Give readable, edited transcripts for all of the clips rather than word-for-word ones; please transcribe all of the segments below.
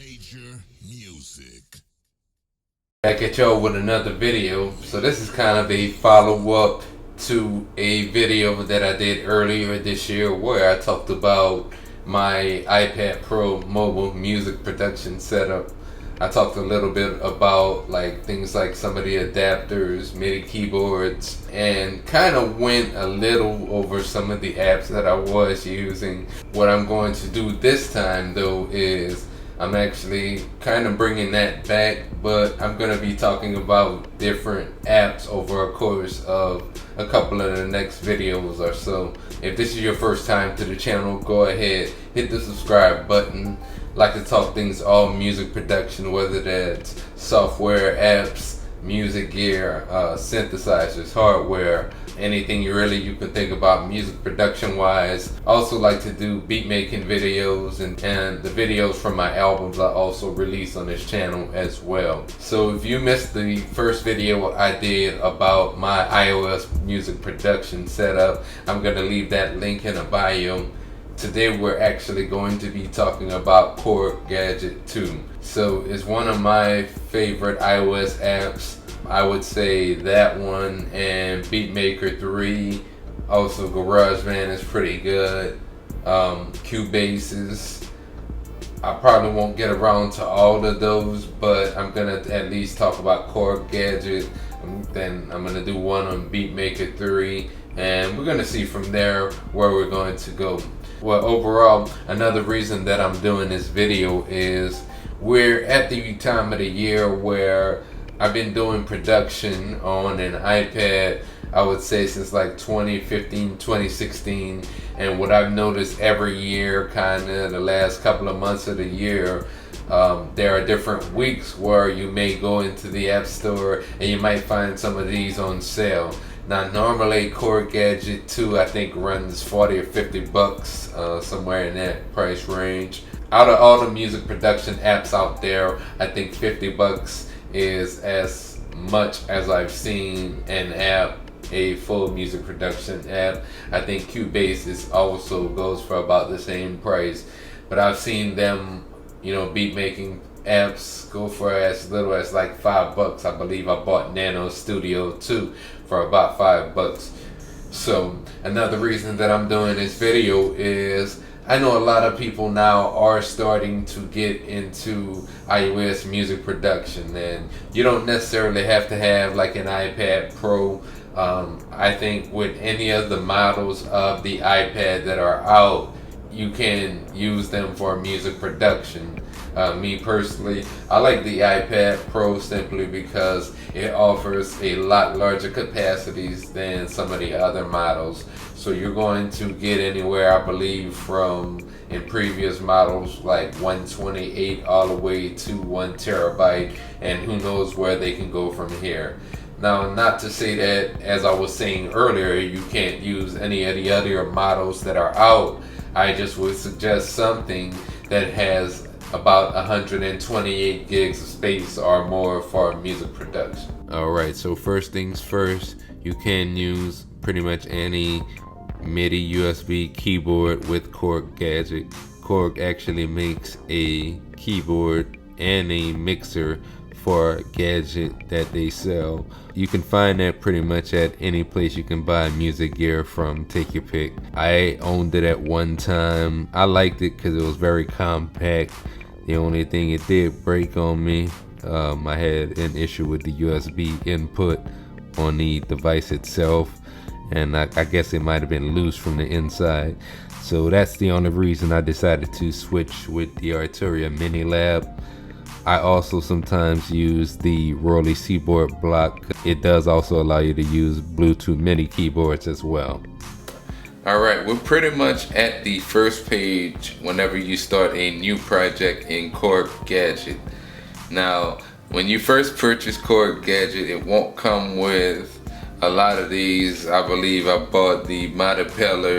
Major music. Back at y'all with another video. So this is kind of a follow-up to a video that I did earlier this year where I talked about my iPad Pro mobile music production setup. I talked a little bit about things like some of the adapters, MIDI keyboards, and kind of went a little over some of the apps that I was using. What I'm going to do this time though is I'm actually kind of bringing that back, but I'm going to be talking about different apps over a course of a couple of the next videos or so. If this is your first time to the channel, go ahead, hit the subscribe button. Like to talk things all music production, whether that's software, apps, music gear, synthesizers, hardware, anything you can think about music production wise. Also like to do beat making videos, and the videos from my albums I also release on this channel as well. So if you missed the first video I did about my iOS music production setup, I'm going to leave that link in the bio. Today we're actually going to be talking about Korg Gadget 2. So it's one of my favorite iOS apps. I would say that one and Beatmaker 3. Also GarageBand is pretty good. Cubase's. I probably won't get around to all of those, but I'm gonna at least talk about Korg Gadget. Then I'm gonna do one on Beatmaker 3, and we're gonna see from there where we're going to go. Well, overall, another reason that I'm doing this video is we're at the time of the year where I've been doing production on an iPad, I would say since like 2015, 2016. And what I've noticed every year, kind of the last couple of months of the year, there are different weeks where you may go into the App Store and you might find some of these on sale. Now normally Korg Gadget 2 I think runs 40 or 50 bucks, somewhere in that price range. Out of all the music production apps out there, I think 50 bucks is as much as I've seen an app, a full music production app. I think Cubase also goes for about the same price, but I've seen them, beat making apps go for as little as like $5. I believe I bought Nano Studio 2 for about $5. So another reason that I'm doing this video is I know a lot of people now are starting to get into iOS music production, and you don't necessarily have to have like an iPad Pro. I think with any of the models of the iPad that are out, you can use them for music production. Me personally, I like the iPad Pro simply because it offers a lot larger capacities than some of the other models. So you're going to get anywhere, I believe, from in previous models like 128 all the way to 1 terabyte, and who knows where they can go from here. Now, not to say that, as I was saying earlier, you can't use any of the other models that are out. I just would suggest something that has about 128 gigs of space or more for music production. Alright, so first things first, you can use pretty much any MIDI USB keyboard with Korg Gadget. Korg actually makes a keyboard and a mixer for Gadget that they sell. You can find that pretty much at any place you can buy music gear from, take your pick. I owned it at one time. I liked it because it was very compact. The only thing it did break on me, I had an issue with the USB input on the device itself, and I guess it might have been loose from the inside. So that's the only reason I decided to switch with the Arturia Mini Lab. I also sometimes use the Roly Seaboard block. It does also allow you to use Bluetooth MIDI keyboards as well. Alright, we're pretty much at the first page whenever you start a new project in Korg Gadget. Now, when you first purchase Korg Gadget, it won't come with a lot of these. I believe I bought the Montpeller.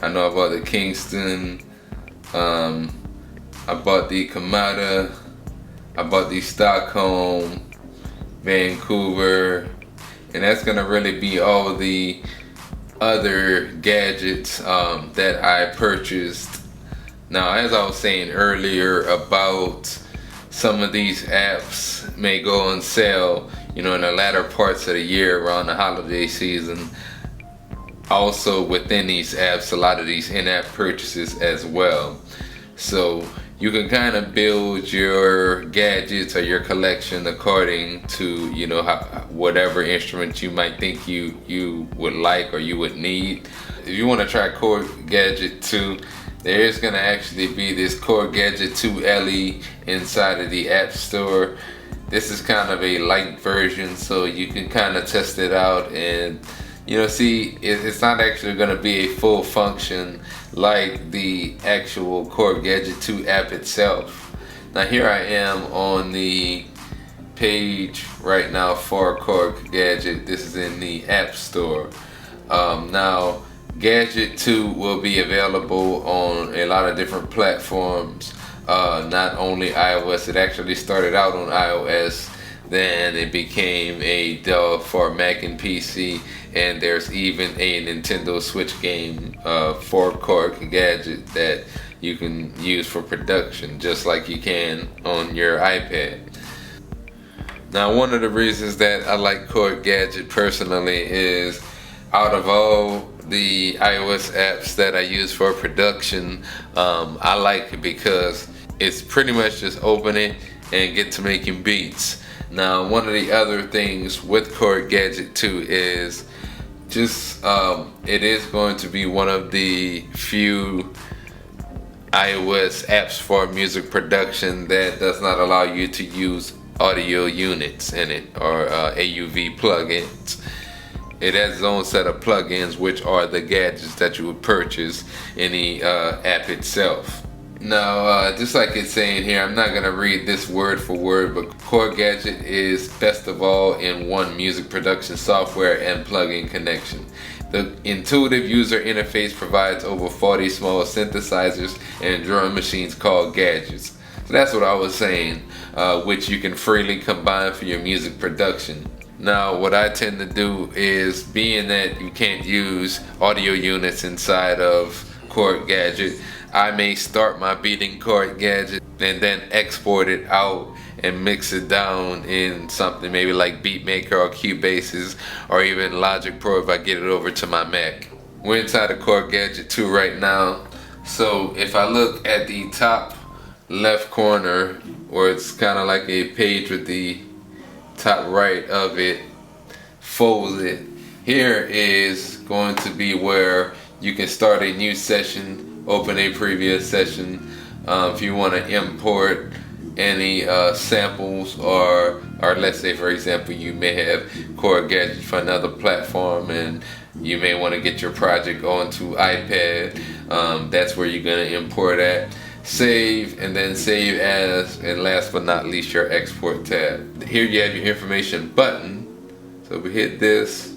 I know I bought the Kingston. I bought the Kamada. I bought the Stockholm, Vancouver, and that's gonna really be all the other gadgets that I purchased Now, as I was saying earlier about some of these apps may go on sale, in the latter parts of the year around the holiday season. Also within these apps, a lot of these in-app purchases as well. So you can kind of build your gadgets or your collection according to whatever instrument you might think you would like or you would need. If you want to try Korg Gadget 2, there is going to actually be this Korg Gadget 2 LE inside of the App Store. This is kind of a light version, so you can kind of test it out and see, it's not actually going to be a full function like the actual Korg Gadget 2 app itself. Now here I am on the page right now for Korg Gadget. This is in the App Store. Now Gadget 2 will be available on a lot of different platforms, not only iOS. It actually started out on iOS, then it became a dub for Mac and PC, and there's even a Nintendo Switch game for Korg Gadget that you can use for production, just like you can on your iPad. Now, one of the reasons that I like Korg Gadget personally is, out of all the iOS apps that I use for production, I like it because it's pretty much just open it and get to making beats. Now, one of the other things with Korg Gadget 2 is just it is going to be one of the few iOS apps for music production that does not allow you to use audio units in it or AUV plugins. It has its own set of plugins, which are the gadgets that you would purchase in the app itself. Now, just like it's saying here, I'm not going to read this word for word, but Korg Gadget is best of all in one music production software and plugin connection. The intuitive user interface provides over 40 small synthesizers and drum machines called gadgets. So that's what I was saying, which you can freely combine for your music production. Now, what I tend to do is, being that you can't use audio units inside of Korg Gadget, I may start my beat in Korg Gadget and then export it out and mix it down in something maybe like Beatmaker or Cubase's or even Logic Pro if I get it over to my Mac. We're inside of Korg Gadget 2 right now. So if I look at the top left corner, where it's kind of like a page with the top right of it folded, here is going to be where you can start a new session, open a previous session. If you want to import any samples, or let's say for example you may have Korg Gadget for another platform and you may want to get your project onto iPad, that's where you're going to import at. Save, and then save as, and last but not least, your export tab. Here you have your information button. So we hit this.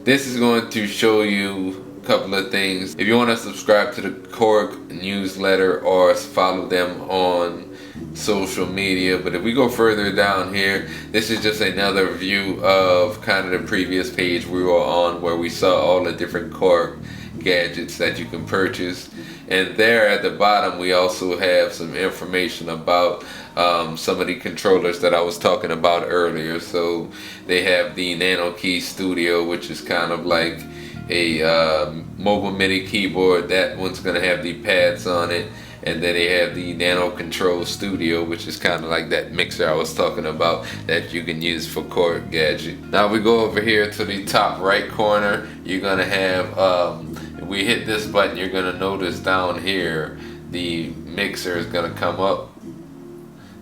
This is going to show you a couple of things. If you want to subscribe to the Korg newsletter or follow them on social media. But if we go further down here, this is just another view of kind of the previous page we were on, where we saw all the different Korg gadgets that you can purchase. And there at the bottom we also have some information about some of the controllers that I was talking about earlier. So they have the Nano Key Studio, which is kind of like a mobile MIDI keyboard. That one's going to have the pads on it. And then they have the Nano Control Studio, which is kind of like that mixer I was talking about that you can use for Korg Gadget. Now we go over here to the top right corner. You're going to have, if we hit this button, you're going to notice down here the mixer is going to come up.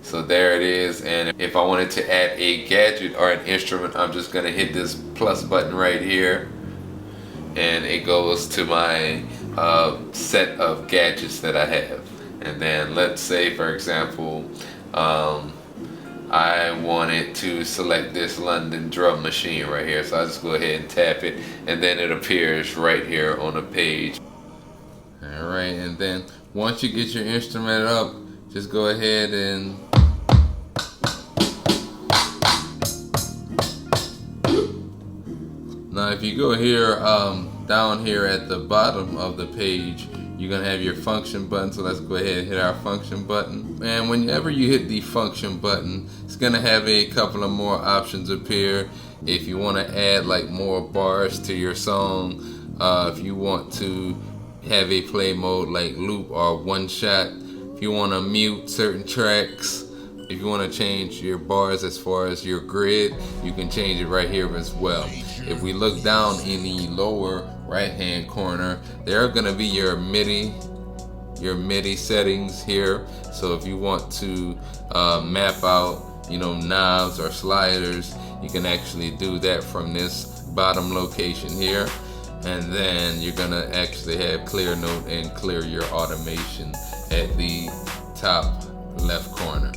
So there it is. And if I wanted to add a gadget or an instrument, I'm just going to hit this plus button right here. And it goes to my set of gadgets that I have. And then let's say for example I wanted to select this London drum machine right here, so I'll just go ahead and tap it, and then it appears right here on the page. Alright, and then once you get your instrument up, just go ahead and now if you go here, down here at the bottom of the page, you're gonna have your function button. So let's go ahead and hit our function button. And whenever you hit the function button, it's gonna have a couple of more options appear. If you want to add like more bars to your song, if you want to have a play mode like loop or one shot, if you want to mute certain tracks, if you want to change your bars as far as your grid, you can change it right here as well. If we look down in the lower right hand corner, there are going to be your MIDI settings here. So if you want to map out, knobs or sliders, you can actually do that from this bottom location here. And then you're gonna actually have clear note and clear your automation at the top left corner.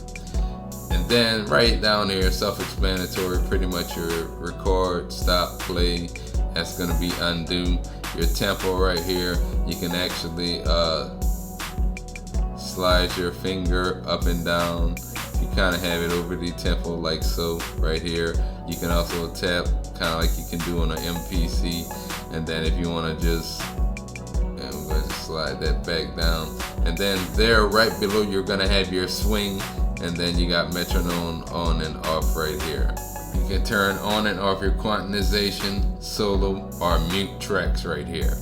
And then right down here, self-explanatory, pretty much your record, stop, play, that's gonna be undo. Your tempo right here, you can actually slide your finger up and down. You kind of have it over the tempo like so right here. You can also tap kind of like you can do on an MPC. And then if you want to just, and we're going to slide that back down. And then there right below, you're going to have your swing. And then you got metronome on and off right here. You can turn on and off your quantization, solo, or mute tracks right here.